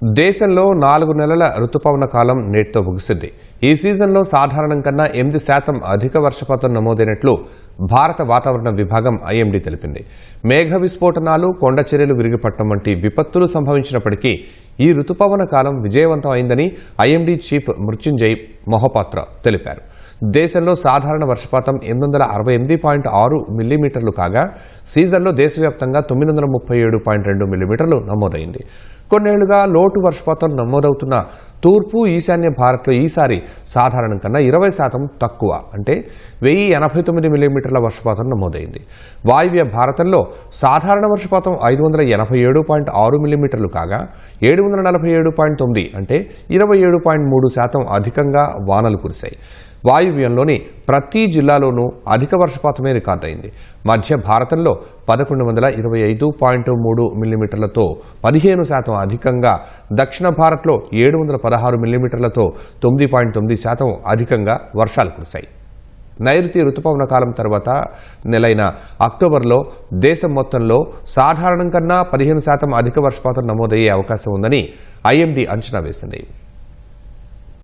దేశంలో 4 నెలల రుతుపవన కాలం నేటితో ముగిసింది. ఈ సీజన్లో సాధారణం కన్నా 8% అధిక వర్షపాతం నమోదైనట్లు భారత వాతావరణ విభాగం ఐఎండీ తెలిపింది. మేఘ విస్ఫోటనాలు, కొండచర్యలు విరిగిపడటం వంటి విపత్తులు సంభవించినప్పటికీ ఈ రుతుపవన కాలం విజయవంతం అయిందని ఐఎండీ చీఫ్ మృత్యుంజయ్ మొహపాత్ర తెలిపారు. దేశంలో సాధారణ వర్షపాతం 868.6 మిల్లీమీటర్లు కాగా సీజన్లో దేశవ్యాప్తంగా 937.2 మిల్లీమీటర్లు నమోదైంది. కొన్నేళ్లుగా లోటు వర్షపాతం నమోదవుతున్న తూర్పు ఈశాన్య భారత్లో ఈసారి సాధారణం కన్నా 20% తక్కువ అంటే 1089 మిల్లీమీటర్ల వర్షపాతం నమోదైంది. వాయువ్య భారతంలో సాధారణ వర్షపాతం 587.6 మిల్లీమీటర్లు కాగా 747.9 అంటే 27.3% అధికంగా వానలు కురిశాయి. వాయువ్యంలోని ప్రతి జిల్లాలోనూ అధిక వర్షపాతమే రికార్డైంది. మధ్య భారతంలో 1125.3 మిల్లీమీటర్లతో 15% అధికంగా, దక్షిణ భారత్లో 716 మిల్లీమీటర్లతో 9.9% అధికంగా వర్షాలు కురిశాయి. నైరుతి రుతుపవన కాలం తర్వాత నెలైన అక్టోబర్లో దేశం మొత్తంలో సాధారణం కన్నా 15% అధిక వర్షపాతం నమోదయ్యే అవకాశం ఉందని ఐఎండీ అంచనా వేసింది.